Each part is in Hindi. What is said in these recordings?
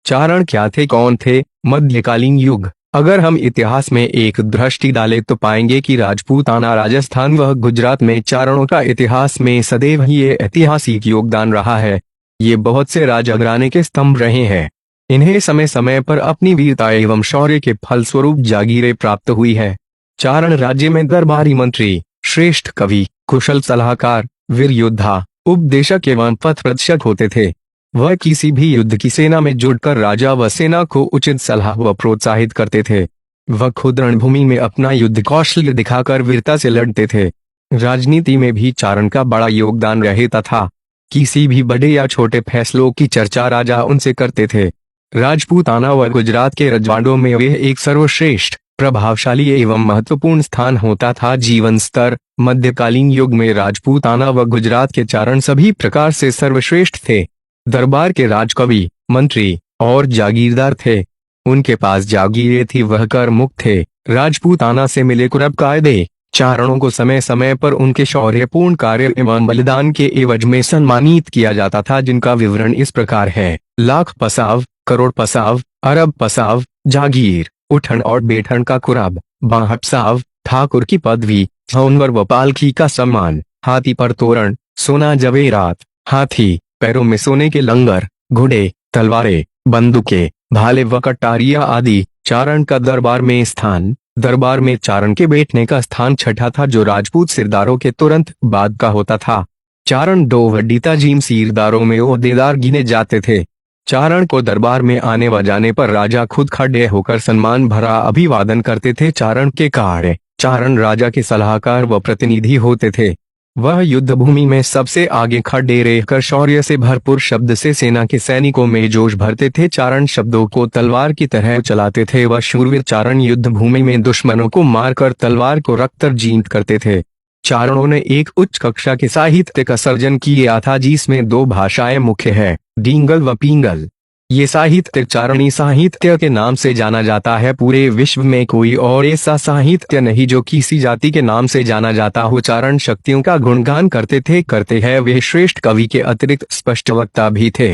चारण क्या थे, कौन थे? मध्यकालीन युग। अगर हम इतिहास में एक दृष्टि डालें तो पाएंगे कि राजपूताना, राजस्थान व गुजरात में चारणों का इतिहास में सदैव ही ये ऐतिहासिक योगदान रहा है। ये बहुत से राजघराने के स्तंभ रहे हैं। इन्हें समय समय पर अपनी वीरता एवं शौर्य के फलस्वरूप जागीरें प्राप्त हुई है। चारण राज्य में दरबारी मंत्री, श्रेष्ठ कवि, कुशल सलाहकार, वीर योद्धा, उपदेशक एवं पथ प्रदर्शक होते थे। वह किसी भी युद्ध की सेना में जुड़कर राजा व सेना को उचित सलाह व प्रोत्साहित करते थे। वह खुद रणभूमि में अपना युद्ध कौशल दिखाकर वीरता से लड़ते थे। राजनीति में भी चारण का बड़ा योगदान रहता था। किसी भी बड़े या छोटे फैसलों की चर्चा राजा उनसे करते थे। राजपूताना व गुजरात के रजवाड़ों में वे एक सर्वश्रेष्ठ, प्रभावशाली एवं महत्वपूर्ण स्थान होता था। जीवन स्तर। मध्यकालीन युग में राजपूताना व गुजरात के चारण सभी प्रकार से सर्वश्रेष्ठ थे। दरबार के राजकवि, मंत्री और जागीरदार थे। उनके पास जागीरें थी, वह कर मुक्त थे। राजपूताना से मिले कुरब कायदे। चारणों को समय समय पर उनके शौर्यपूर्ण कार्य एवं बलिदान के एवज में सम्मानित किया जाता था, जिनका विवरण इस प्रकार है। लाख पसाव, करोड़ पसाव, अरब पसाव, जागीर, उठन और बैठन का कुरब, बाहपसाव, ठाकुर की पदवी, छौनवर व पालकी का सम्मान, हाथी पर तोरण, सोना जवेरात, हाथी, पैरों में सोने के लंगर, घोड़े, तलवारें, बंदूकें, भाले व कटारियां आदि। चारण का दरबार में स्थान। दरबार में चारण के बैठने का स्थान छठा था, जो राजपूत सिरदारों के तुरंत बाद का होता था। चारण दो वड्डीता जीम सिरदारों में ओहदेदार गिने जाते थे। चारण को दरबार में आने व जाने पर राजा खुद खड़े होकर सम्मान भरा अभिवादन करते थे। चारण के कार्य। चारण राजा के सलाहकार व प्रतिनिधि होते थे। वह युद्ध भूमि में सबसे आगे खड़े रहकर शौर्य से भरपूर शब्द से सेना के सैनिकों में जोश भरते थे। चारण शब्दों को तलवार की तरह चलाते थे। वह शूरवीर चारण युद्ध भूमि में दुश्मनों को मारकर तलवार को रखकर जीत करते थे। चारणों ने एक उच्च कक्षा के साहित्य का सर्जन किया था, जिसमें दो भाषाएं मुख्य है, डींगल व पिंगल। ये साहित्य चारणी साहित्य के नाम से जाना जाता है। पूरे विश्व में कोई और ऐसा साहित्य नहीं जो किसी जाति के नाम से जाना जाता हो। चारण शक्तियों का गुणगान करते हैं। वे श्रेष्ठ कवि के अतिरिक्त स्पष्ट वक्ता भी थे।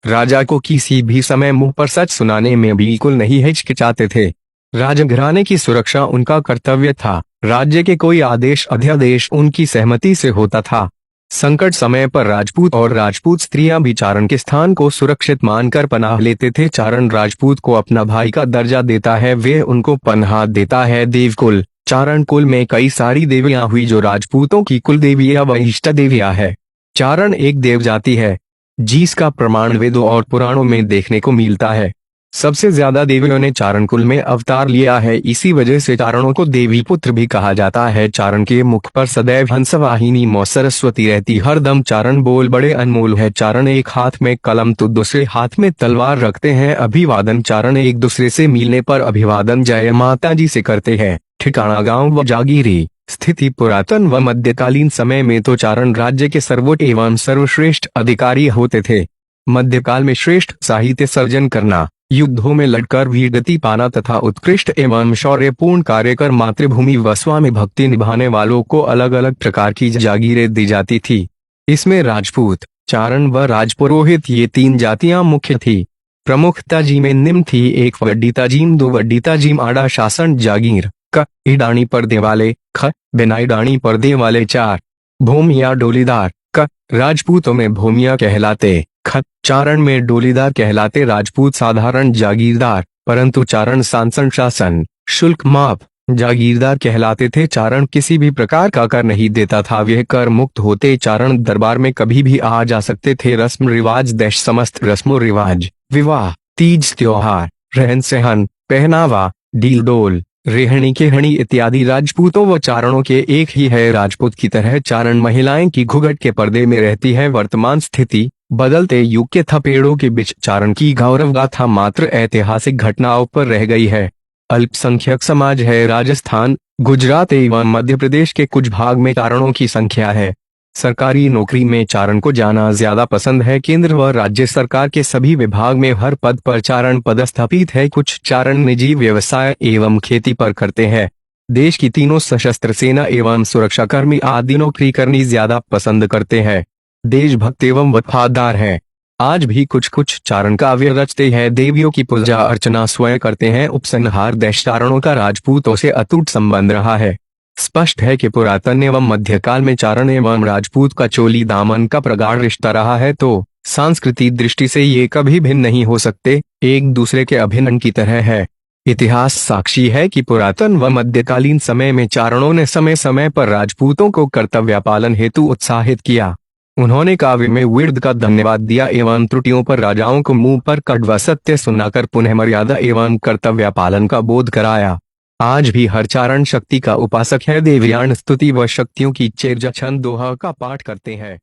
राजा को किसी भी समय मुंह पर सच सुनाने में बिल्कुल नहीं हिचकिचाते थे। राजघराने की सुरक्षा उनका कर्तव्य था। राज्य के कोई आदेश अध्यादेश उनकी सहमति से होता था। संकट समय पर राजपूत और राजपूत स्त्रियां भी चारण के स्थान को सुरक्षित मानकर पनाह लेते थे। चारण राजपूत को अपना भाई का दर्जा देता है, वे उनको पनाह देता है। देवकुल। चारण कुल में कई सारी देवियां हुई, जो राजपूतों की कुल देवियां व इष्ट देवियां है। चारण एक देव जाति है, जिसका प्रमाण वेदों और पुराणों में देखने को मिलता है। सबसे ज्यादा देवियों ने चारण कुल में अवतार लिया है। इसी वजह से चारणों को देवी पुत्र भी कहा जाता है। चारण के मुख पर सदैव हंसवाहिनी मौ सरस्वती रहती हरदम। चारण बोल बड़े अनमोल है। चारण एक हाथ में कलम तो दूसरे हाथ में तलवार रखते हैं। अभिवादन। चारण एक दूसरे से मिलने पर अभिवादन जय माता जी से करते हैं। ठिकाना गाँव व जागीरी। स्थिति पुरातन व मध्यकालीन समय में तो चारण राज्य के सर्वोच्च एवं सर्वश्रेष्ठ अधिकारी होते थे। मध्यकाल में श्रेष्ठ साहित्य सर्जन करना, युद्धों में लड़कर वीरगति पाना तथा उत्कृष्ट एवं शौर्यपूर्ण कार्य कर मातृभूमि व स्वामी भक्ति निभाने वालों को अलग अलग प्रकार की जागीरें दी जाती थी। इसमें राजपूत, चारण व राजपुरोहित ये तीन जातियां मुख्य थी। प्रमुखता जी में निम्न थी। एक वड्डीता जीम, दो वड्डीता जीम आड़ा शासन जागीर, क इडानी पर्दे वाले, ख बिना इडानी पर्दे वाले, चार भूमिया डोलीदार, क राजपूतों में भूमिया कहलाते, ख चारण में डोलीदार कहलाते। राजपूत साधारण जागीरदार, परंतु चारण सांसन शासन शुल्क माप जागीरदार कहलाते थे। चारण किसी भी प्रकार का कर नहीं देता था, वे कर मुक्त होते। चारण दरबार में कभी भी आ जा सकते थे। रस्म रिवाज देश समस्त रस्मों रिवाज, विवाह, तीज त्योहार, रहन सहन, पहनावा, डील डोल, रेहनी केहनी इत्यादि राजपूतों व चारणों के एक ही है। राजपूत की तरह चारण महिलाएं की घूंघट के पर्दे में रहती है। वर्तमान स्थिति बदलते युग के थपेड़ों के बीच चारण की गौरव गाथा मात्र ऐतिहासिक घटनाओं पर रह गई है। अल्पसंख्यक समाज है। राजस्थान, गुजरात एवं मध्य प्रदेश के कुछ भाग में चारणों की संख्या है। सरकारी नौकरी में चारण को जाना ज्यादा पसंद है। केंद्र व राज्य सरकार के सभी विभाग में हर पद पर चारण पदस्थापित है। कुछ चारण निजी व्यवसाय एवं खेती पर करते हैं। देश की तीनों सशस्त्र सेना एवं सुरक्षाकर्मी आदि नौकरी करनी ज्यादा पसंद करते हैं। देशभक्त एवं वफादार है। आज भी कुछ कुछ चारण काव्य रचते हैं, देवियों की पूजा अर्चना स्वयं करते हैं। उपसंहार देश चारणों का राजपूतों से अटूट संबंध रहा है। स्पष्ट है कि पुरातन एवं मध्यकाल में चारण एवं राजपूत का चोली दामन का प्रगाढ़ रिश्ता रहा है, तो सांस्कृतिक दृष्टि से ये कभी भिन्न नहीं हो सकते, एक दूसरे के अभिन्न की तरह है। इतिहास साक्षी है कि पुरातन व मध्यकालीन समय में चारणों ने समय समय पर राजपूतों को कर्तव्य पालन हेतु उत्साहित किया। उन्होंने काव्य में वीरता का धन्यवाद दिया एवं त्रुटियों पर राजाओं को मुंह पर कड़वा सत्य सुनाकर पुनः मर्यादा एवं कर्तव्य पालन का बोध कराया। आज भी हर चारण शक्ति का उपासक है, देवयान स्तुति व शक्तियों की चेरजा छंद दोहा का पाठ करते हैं।